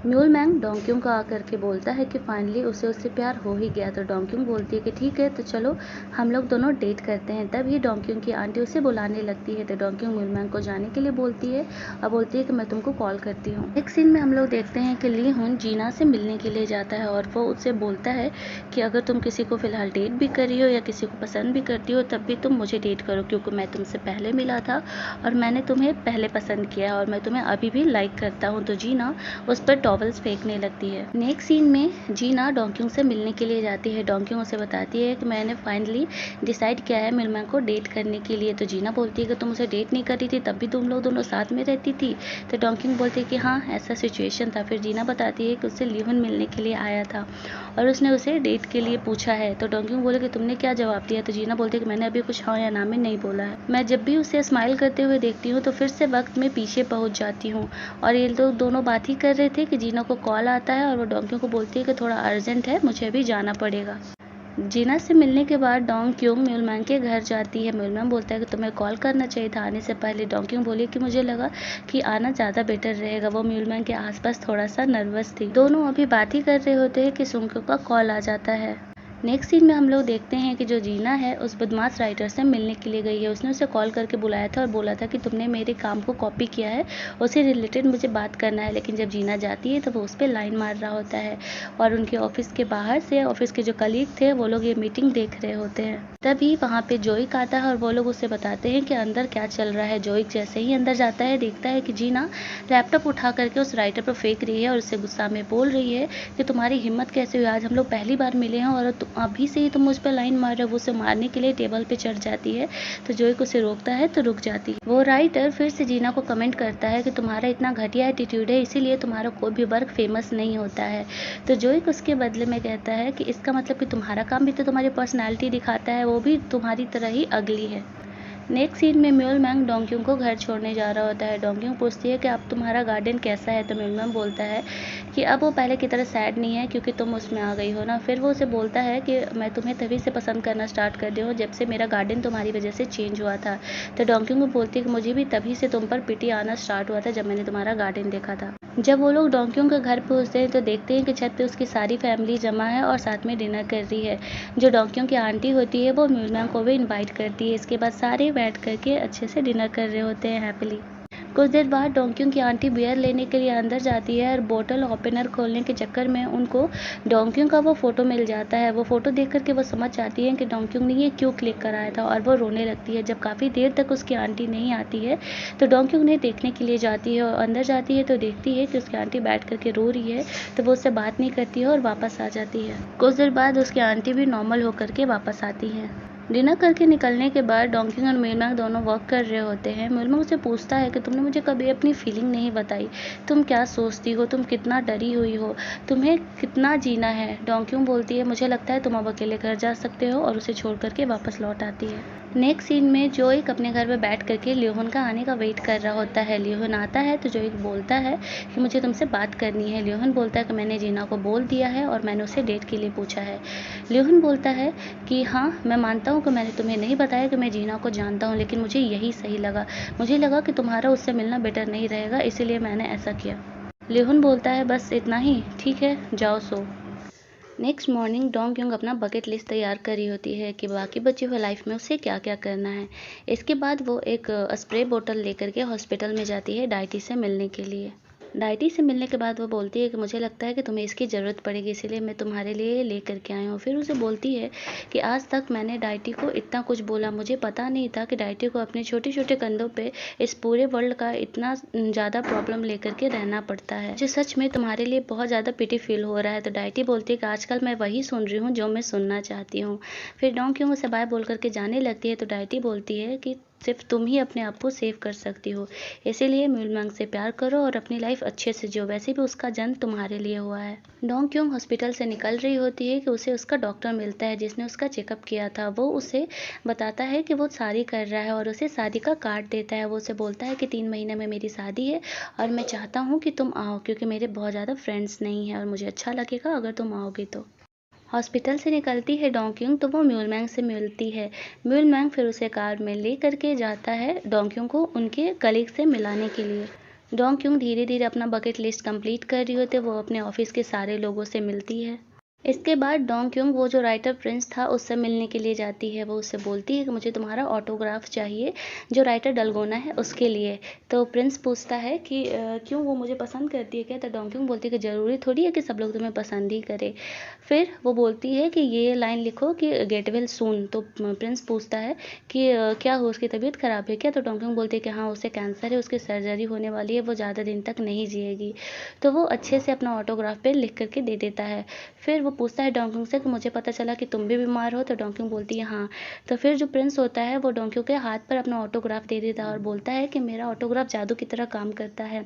Mule मैंग डोंगक्यूंग को आकर के बोलता है कि फाइनली उसे उससे प्यार हो ही गया। तो डोंगक्यूंग बोलती है कि ठीक है, तो चलो हम लोग दोनों डेट करते हैं। तब ही डोंगक्यूंग की आंटी उसे बुलाने लगती है। तो डोंगक्यूंग म्यूल मैंग को जाने के लिए बोलती है और बोलती है कि मैं तुमको कॉल करती हूँ। एक सीन में हम लोग देखते हैं कि ली हुन जीना से मिलने के लिए जाता है और वो उससे बोलता है कि अगर तुम किसी को फिलहाल डेट भी करी हो या किसी को पसंद भी करती हो तब भी तुम मुझे डेट करो, क्योंकि मैं तुमसे पहले मिला था और मैंने तुम्हें पहले पसंद किया है और मैं तुम्हें अभी भी लाइक करता हूँ। तो जीना उस पर टॉवल्स फेंकने लगती है। नेक्स्ट सीन में जीना डोंगक्यूंग से मिलने के लिए जाती है। डोंगक्यूंग उसे बताती है कि मैंने फाइनली डिसाइड किया है मिलमैन को डेट करने के लिए। तो जीना बोलती है कि तुम उसे डेट नहीं कर रही थी, तब भी तुम लोग दोनों साथ में रहती थी। तो डोंगक्यूंग बोलती है कि हाँ, ऐसा सिचुएशन था। फिर जीना बताती है कि उससे लीहुन मिलने के लिए आया था और उसने उसे डेट के लिए पूछा है। तो डोंगक्यूंग बोले कि तुमने क्या जवाब दिया। तो जीना बोलती है कि मैंने अभी कुछ हाँ या ना में नहीं बोला है। मैं जब भी उसे स्माइल करते हुए देखती हूँ तो फिर से वक्त में पीछे पहुँच जाती हूँ। और ये लोग दोनों बात ही कर रहे थे कि जीना को कॉल आता है और वो डोंगक्यूंग को बोलती है कि थोड़ा अर्जेंट है, मुझे अभी जाना पड़ेगा। जीना से मिलने के बाद डोंगक्यूंग म्यूलमैंग के घर जाती है। म्यूलमैंग बोलता है कि तुम्हें कॉल करना चाहिए था आने से पहले। डोंगक्यूंग बोली कि मुझे लगा कि आना ज़्यादा बेटर रहेगा। वो म्यूलमैंग के आसपास थोड़ा सा नर्वस थी। दोनों अभी बात ही कर रहे होते हैं कि सुंग्क्यो का कॉल आ जाता है। नेक्स्ट सीन में हम लोग देखते हैं कि जो जीना है उस बदमाश राइटर से मिलने के लिए गई है। उसने उसे कॉल करके बुलाया था और बोला था कि तुमने मेरे काम को कॉपी किया है, उससे रिलेटेड मुझे बात करना है। लेकिन जब जीना जाती है तो वो उस पर लाइन मार रहा होता है और उनके ऑफिस के बाहर से ऑफिस के जो कलीग थे वो लोग ये मीटिंग देख रहे होते हैं। तभी वहाँ पे जोइक आता है और वो लोग उसे बताते हैं कि अंदर क्या चल रहा है। जोइक जैसे ही अंदर जाता है देखता है कि जीना लैपटॉप उठा करके उस राइटर पर फेंक रही है और उससे गुस्सा में बोल रही है कि तुम्हारी हिम्मत कैसे हुई, आज हम लोग पहली बार मिले हैं और अभी से ही तुम मुझ पर लाइन मार रहे हो। वो उसे मारने के लिए टेबल पे चढ़ जाती है। तो जोइक उसे रोकता है तो रुक जाती है। वो राइटर फिर से जीना को कमेंट करता है कि तुम्हारा इतना घटिया एटीट्यूड है, इसीलिए तुम्हारा कोई भी वर्क फेमस नहीं होता है। तो जोइक उसके बदले में कहता है कि इसका मतलब कि तुम्हारा काम भी तो तुम्हारी पर्सनैलिटी दिखाता है, वो भी तुम्हारी तरह ही अगली है। नेक्स्ट सीन में म्यूल मैंग डोंगक्यूंग को घर छोड़ने जा रहा होता है। डोंगक्यूंग पूछती है कि अब तुम्हारा गार्डन कैसा है। तो म्यूल मैंग बोलता है कि अब वो पहले की तरह सैड नहीं है क्योंकि तुम उसमें आ गई हो ना। फिर वो उसे बोलता है कि मैं तुम्हें तभी से पसंद करना स्टार्ट कर दी हूँ जब से मेरा गार्डन तुम्हारी वजह से चेंज हुआ था। तो डोंगक्यूंग बोलती है कि मुझे भी तभी से तुम पर पिटी आना स्टार्ट हुआ था जब मैंने तुम्हारा गार्डन देखा था। जब वो लोग डोंगक्यूंग के घर पहुंचते हैं तो देखते हैं कि छत पे उसकी सारी फैमिली जमा है और साथ में डिनर कर रही है। जो डोंगक्यूंग की आंटी होती है वो म्यूल मैंग को भी इनवाइट करती है। इसके बाद सारे बैठ करके अच्छे से डिनर कर रहे होते हैं हैप्पीली। कुछ देर बाद डोंगक्यूंग की आंटी बियर लेने के लिए अंदर जाती है और बोतल ओपनर खोलने के चक्कर में उनको डोंगक्यूंग का वो फोटो मिल जाता है। वो फोटो देख करके वो समझ जाती है कि डोंगक्यूंग ने ये क्यों क्लिक कराया था और वो रोने लगती है। जब काफ़ी देर तक उसकी आंटी नहीं आती है तो डोंगक्यूंग ने देखने के लिए जाती है और अंदर जाती है तो देखती है कि उसकी आंटी बैठ करके रो रही है। तो वो उससे बात नहीं करती है और वापस आ जाती है। कुछ देर बाद उसकी आंटी भी नॉर्मल होकर के वापस आती है। डिनर करके निकलने के बाद डोंगक्यूंग और म्यूल मैंग दोनों वर्क कर रहे होते हैं। म्यूल मैंग उससे पूछता है कि तुमने मुझे कभी अपनी फीलिंग नहीं बताई, तुम क्या सोचती हो, तुम कितना डरी हुई हो, तुम्हें कितना जीना है। डोंगक्यूंग बोलती है मुझे लगता है तुम अब अकेले घर जा सकते हो और उसे छोड़ करके वापस लौट आती है। नेक्स्ट सीन में जोइक अपने घर में बैठ करके लीहुन का आने का वेट कर रहा होता है। लीहुन आता है तो जोइक बोलता है कि मुझे तुमसे बात करनी है। लीहुन बोलता है कि मैंने जीना को बोल दिया है और मैंने उसे डेट के लिए पूछा है। लीहुन बोलता है कि हाँ, मैं मानता हूँ कि मैंने तुम्हें नहीं बताया कि मैं जीना को जानता हूँ, लेकिन मुझे यही सही लगा। मुझे लगा कि तुम्हारा उससे मिलना बेटर नहीं रहेगा, इसीलिए मैंने ऐसा किया। लीहुन बोलता है बस इतना ही, ठीक है, जाओ सो। नेक्स्ट मॉर्निंग डोंगक्यूंग अपना बकेट लिस्ट तैयार करी होती है कि बाकी बची हुई लाइफ में उसे क्या क्या करना है। इसके बाद वो एक स्प्रे बोतल लेकर के हॉस्पिटल में जाती है डाइटी से मिलने के लिए। डाइटी से मिलने के बाद वो बोलती है कि मुझे लगता है कि तुम्हें इसकी ज़रूरत पड़ेगी, इसीलिए मैं तुम्हारे लिए ले करके आई हूँ। फिर उसे बोलती है कि आज तक मैंने डाइटी को इतना कुछ बोला, मुझे पता नहीं था कि डाइटी को अपने छोटे छोटे कंधों पे इस पूरे वर्ल्ड का इतना ज़्यादा प्रॉब्लम लेकर के रहना पड़ता है। मुझे सच में तुम्हारे लिए बहुत ज़्यादा पिटी फील हो रहा है। तो डाइटी बोलती है कि आजकल मैं वही सुन रही हूँ जो मैं सुनना चाहती हूँ। फिर डोंगक्यूंग उसे बाय बोल करके जाने लगती है। तो डाइटी बोलती है कि सिर्फ तुम ही अपने आप को सेव कर सकती हो, इसीलिए म्यूल मैंग से प्यार करो और अपनी लाइफ अच्छे से जियो, वैसे भी उसका जन्म तुम्हारे लिए हुआ है। डोंगक्यूंग हॉस्पिटल से निकल रही होती है कि उसे उसका डॉक्टर मिलता है जिसने उसका चेकअप किया था। वो उसे बताता है कि वो शादी कर रहा है और उसे शादी का कार्ड देता है। वो उसे बोलता है कि 3 महीने में मेरी शादी है और मैं चाहता हूँ कि तुम आओ, क्योंकि मेरे बहुत ज़्यादा फ्रेंड्स नहीं हैं और मुझे अच्छा लगेगा अगर तुम आओगी तो। हॉस्पिटल से निकलती है डोंगक्यूंग तो वो म्यूल मैंग से मिलती है। म्यूल मैंग फिर उसे कार में ले करके जाता है डोंगक्यूंग को उनके कलीग से मिलाने के लिए। डोंग क्योंग धीरे धीरे अपना बकेट लिस्ट कंप्लीट कर रही होती है, वो अपने ऑफिस के सारे लोगों से मिलती है। इसके बाद डोंग क्योंग वो जो राइटर प्रिंस था उससे मिलने के लिए जाती है। वो उससे बोलती है कि मुझे तुम्हारा ऑटोग्राफ चाहिए जो राइटर डलगोना है उसके लिए। तो प्रिंस पूछता है कि क्यों, वो मुझे पसंद करती है क्या? तो डोंग क्योंग बोलती है कि ज़रूरी थोड़ी है कि सब लोग तुम्हें पसंद ही करे। फिर वो बोलती है कि ये लाइन लिखो कि गेट वेल सून। तो प्रिंस पूछता है कि क्या हो, उसकी तबीयत ख़राब है क्या? तो डोंग क्योंग बोलती है कि हाँ, उसे कैंसर है, उसकी सर्जरी होने वाली है, वो ज़्यादा दिन तक नहीं जिएगी। तो वो अच्छे से अपना ऑटोग्राफ पे लिख करके दे देता है। फिर वो पूछता है डोंग क्योंग से कि मुझे पता चला कि तुम भी बीमार हो। तो डोंग क्योंग बोलती है हाँ। तो फिर जो प्रिंस होता है वो डोंग क्योंग के हाथ पर अपना ऑटोग्राफ दे देता है और बोलता है कि मेरा ऑटोग्राफ जादू की तरह काम करता है।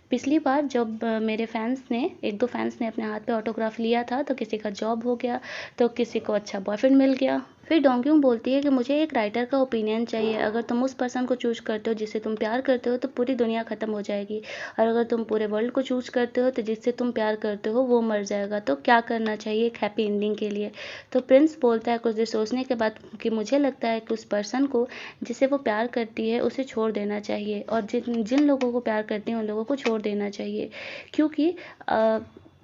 पिछली बार जब मेरे फैंस ने, एक दो फैंस ने अपने हाथ पे ऑटोग्राफ लिया था तो किसी का जॉब हो गया, तो किसी को अच्छा बॉयफ्रेंड मिल गया। फिर डोंग क्योंग बोलती है कि मुझे एक राइटर का ओपिनियन चाहिए। अगर तुम उस पर्सन को चूज करते हो जिससे तुम प्यार करते हो तो पूरी दुनिया खत्म हो जाएगी, और अगर तुम पूरे वर्ल्ड को चूज करते हो तो जिससे तुम प्यार करते हो वो मर जाएगा। तो क्या करना चाहिए एक हैप्पी एंडिंग के लिए? तो प्रिंस बोलता है कुछ देर सोचने के बाद कि मुझे लगता है कि उस पर्सन को जिसे वो प्यार करती है उसे छोड़ देना चाहिए, और जिन जिन लोगों को प्यार करती हैं उन लोगों को छोड़ देना चाहिए, क्योंकि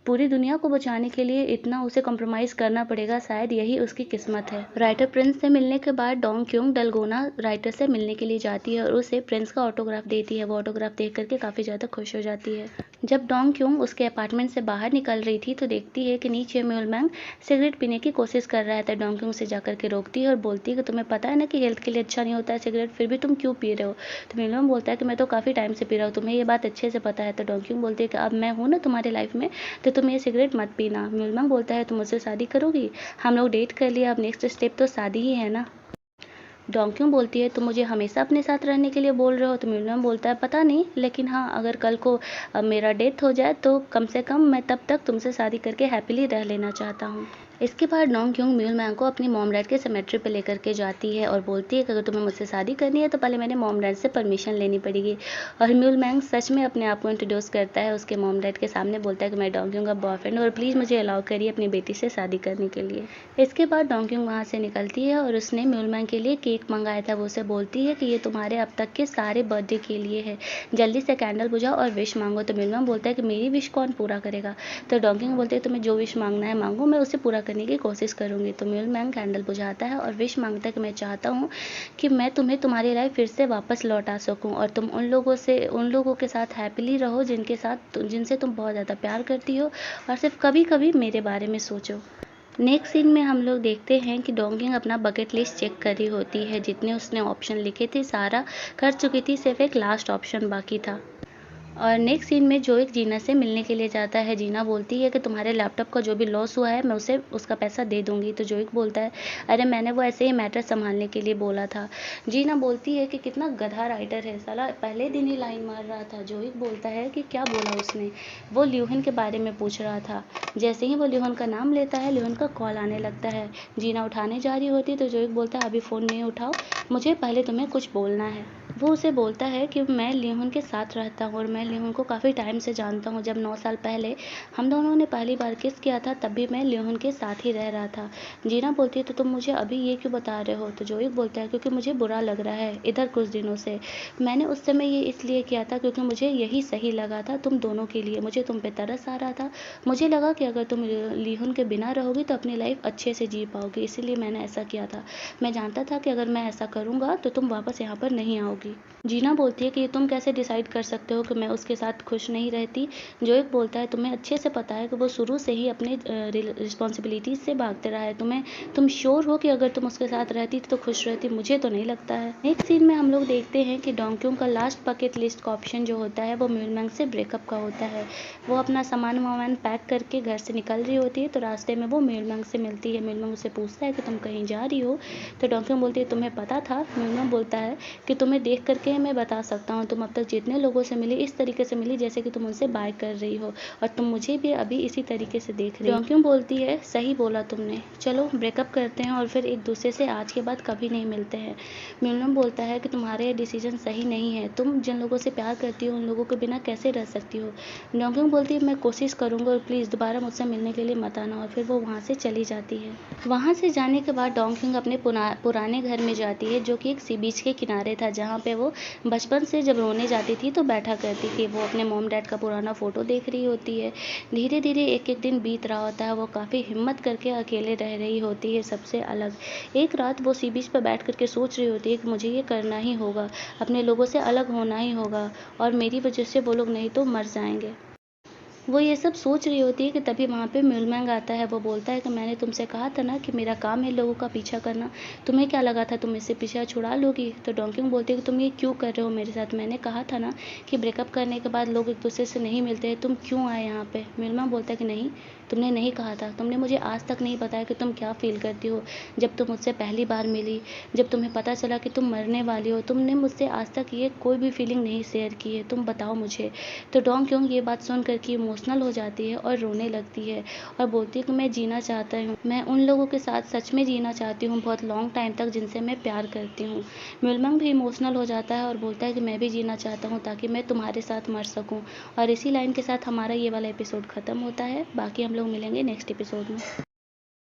पूरी दुनिया को बचाने के लिए इतना उसे कॉम्प्रोमाइज़ करना पड़ेगा, शायद यही उसकी किस्मत है। राइटर प्रिंस से मिलने के बाद डोंग क्योंग डलगोना राइटर से मिलने के लिए जाती है और उसे प्रिंस का ऑटोग्राफ देती है। वो ऑटोग्राफ देख करके काफ़ी ज़्यादा खुश हो जाती है। जब डोंग क्योंग उसके अपार्टमेंट से बाहर निकल रही थी तो देखती है कि नीचे म्यूलमैंग सिगरेट पीने की कोशिश कर रहा है। तो डोंग क्योंग उसे जाकर के रोकती है और बोलती है कि तुम्हें पता है ना कि हेल्थ के लिए अच्छा नहीं होता है सिगरेट, फिर भी तुम क्यों पी रहे हो? तो म्यूलमैंग बोलता है कि मैं तो काफ़ी टाइम से पी रहा हूँ, तुम्हें ये बात अच्छे से पता है। तो डोंग क्योंग बोलती है कि अब मैं हूँ ना तुम्हारी लाइफ में, तो तुम ये सिगरेट मत पीना। म्यूलमैंग बोलता है तुम मुझसे शादी करोगी? हम लोग डेट कर लिया, अब नेक्स्ट स्टेप तो शादी ही है ना। डोंग क्यों बोलती है तुम मुझे हमेशा अपने साथ रहने के लिए बोल रहे हो? तो म्यूलमैंग बोलता है पता नहीं, लेकिन हाँ, अगर कल को मेरा डेथ हो जाए तो कम से कम मैं तब तक तुमसे शादी करके हैप्पीली रह लेना चाहता हूँ। इसके बाद डोंग क्योंग म्यूलमैंग को अपनी मॉम डैड के सेमेट्री पे लेकर के जाती है और बोलती है कि अगर तुम्हें मुझसे शादी करनी है तो पहले मेरे मॉम डैड से परमिशन लेनी पड़ेगी। और म्यूलमैंग सच में अपने आप को इंट्रोड्यूस करता है उसके मॉम डैड के सामने, बोलता है कि मैं डोंग क्योंग का बॉयफ्रेंड, और प्लीज़ मुझे अलाउ करिए अपनी बेटी से शादी करने के लिए। इसके बाद डोंग क्योंग वहाँ से निकलती है और उसने म्यूलमैंग के लिए केक मंगाया था। वो उसे बोलती है कि ये तुम्हारे अब तक के सारे बर्थडे के लिए है, जल्दी से कैंडल बुझाओ और विश मांगो। तो म्यूलमैंग बोलता है कि मेरी विश कौन पूरा करेगा? तो डोंग क्योंग बोलते हैं तुम्हें जो विश मांगना है मांगो, मैं उसे पूरा करने की कोशिश करूँगी। तो म्यूलमैंग कैंडल बुझाता है और विश मांगता है कि मैं चाहता हूँ कि मैं तुम्हें तुम्हारी लाइफ फिर से वापस लौटा सकूँ और तुम उन लोगों के साथ हैप्पीली रहो जिनसे तुम बहुत ज़्यादा प्यार करती हो, और सिर्फ कभी कभी मेरे बारे में सोचो। नेक्स्ट सीन में हम लोग देखते हैं कि डोंग क्योंग अपना बकेट लिस्ट चेक कर रही होती है। जितने उसने ऑप्शन लिखे थे सारा कर चुकी थी, सिर्फ एक लास्ट ऑप्शन बाकी था। और नेक्स्ट सीन में जो एक जीना से मिलने के लिए जाता है। जीना बोलती है कि तुम्हारे लैपटॉप का जो भी लॉस हुआ है मैं उसे उसका पैसा दे दूंगी। तो जोइक बोलता है अरे मैंने वो ऐसे ही मैटर संभालने के लिए बोला था। जीना बोलती है कि कितना गधा राइटर है साला, पहले दिन ही लाइन मार रहा था। जोइक बोलता है कि क्या बोला उसने? वो ल्यूहन के बारे में पूछ रहा था। जैसे ही वो ल्यूहन का नाम लेता है ल्यूहन का कॉल आने लगता है। जीना उठाने जा रही होती है तो जोइक बोलता है अभी फ़ोन नहीं उठाओ, मुझे पहले तुम्हें कुछ बोलना है। वो उसे बोलता है कि मैं ल्यूहन के साथ रहता हूँ और मैं ल्यूहन को काफ़ी टाइम से जानता हूँ। जब 9 साल पहले हम दोनों ने पहली बार किस किया था तब भी मैं ल्यूहन के साथ ही रह रहा था। जीना बोलती है तो तुम मुझे अभी ये क्यों बता रहे हो? तो जोइक बोलता है क्योंकि मुझे बुरा लग रहा है इधर कुछ दिनों से। मैंने उस समय ये इसलिए किया था क्योंकि मुझे यही सही लगा था तुम दोनों के लिए। मुझे तुम पे तरस आ रहा था, मुझे लगा कि अगर तुम ल्यूहन के बिना रहोगी तो अपनी लाइफ अच्छे से जी पाओगी, इसीलिए मैंने ऐसा किया था। मैं जानता था कि अगर मैं ऐसा करूँगा तो तुम वापस यहाँ पर नहीं आओगी। जीना बोलती है कि तुम कैसे डिसाइड कर सकते हो कि मैं उसके साथ खुश नहीं रहती? जोइक बोलता है तुम्हें अच्छे से पता है कि वो शुरू से ही अपने रिस्पॉन्सिबिलिटीज से भागते रहा है। तुम श्योर हो कि अगर तुम उसके साथ रहती तो खुश रहती? मुझे तो नहीं लगता है। नेक्स्ट सीन में हम लोग देखते हैं कि डोंग क्योंग का लास्ट बकेट लिस्ट का ऑप्शन जो होता है वो म्यूलमैंग से ब्रेकअप का होता है। वो अपना सामान वामान पैक करके घर से निकल रही होती है तो रास्ते में वो म्यूलमैंग से मिलती है। म्यूलमैंग उससे पूछता है कि तुम कहीं जा रही हो? तो डोंग क्योंग बोलती है तुम्हें पता था? म्यूलमैंग बोलता है कि तुम्हें देख करके मैं बता सकता हूँ तुम अब तक जितने लोगों से मिली इस तरीके से मिली जैसे कि तुम उनसे बाय कर रही हो, और तुम मुझे भी अभी इसी तरीके से देख रही हो। क्यों बोलती है सही बोला तुमने, चलो ब्रेकअप करते हैं और फिर एक दूसरे से आज के बाद कभी नहीं मिलते हैं। म्यूलम बोलता है कि तुम्हारे डिसीजन सही नहीं है, तुम जिन लोगों से प्यार करती हो उन लोगों के बिना कैसे रह सकती हो। डोंक्योंग बोलती है मैं कोशिश करूँगा और प्लीज़ दोबारा मुझसे मिलने के लिए मत आना, और फिर वो वहाँ से चली जाती है। वहाँ से जाने के बाद डोंक्योंग अपने पुराने घर में जाती है जो कि एक सी बीच के किनारे था जहाँ जहाँ पे वो बचपन से जब रोने जाती थी तो बैठा करती थी। वो अपने मॉम डैड का पुराना फ़ोटो देख रही होती है। धीरे धीरे एक एक दिन बीत रहा होता है। वो काफ़ी हिम्मत करके अकेले रह रही होती है सबसे अलग। एक रात वो सी बीच पर बैठ करके सोच रही होती है कि मुझे ये करना ही होगा, अपने लोगों से अलग होना ही होगा और मेरी वजह से वो लोग नहीं तो मर जाएंगे। वो ये सब सोच रही होती है कि तभी वहाँ पे म्यूलमैंग आता है। वो बोलता है कि मैंने तुमसे कहा था ना कि मेरा काम है लोगों का पीछा करना, तुम्हें क्या लगा था तुम इससे पीछा छुड़ा लोगी? तो डोंकिंग बोलती है कि तुम ये क्यों कर रहे हो मेरे साथ? मैंने कहा था ना कि ब्रेकअप करने के बाद लोग एक दूसरे से नहीं मिलते हैं, तुम क्यों आए यहाँ पे? म्यूलमैंग बोलता है कि नहीं, तुमने नहीं कहा था। तुमने मुझे आज तक नहीं बताया कि तुम क्या फ़ील करती हो जब तुम मुझसे पहली बार मिली, जब तुम्हें पता चला कि तुम मरने वाली हो। तुमने मुझसे आज तक ये कोई भी फीलिंग नहीं शेयर की है, तुम बताओ मुझे। तो डोंक्योंग ये बात सुन कर के इमोशनल हो जाती है और रोने लगती है और बोलती है कि मैं जीना चाहता हूँ, मैं उन लोगों के साथ सच में जीना चाहती हूँ बहुत लॉन्ग टाइम तक जिनसे मैं प्यार करती हूँ। म्यूलमैंग भी इमोशनल हो जाता है और बोलता है कि मैं भी जीना चाहता हूँ ताकि मैं तुम्हारे साथ मर सकूँ। और इसी लाइन के साथ हमारा ये वाला एपिसोड ख़त्म होता है। बाकी हम लोग मिलेंगे नेक्स्ट एपिसोड में।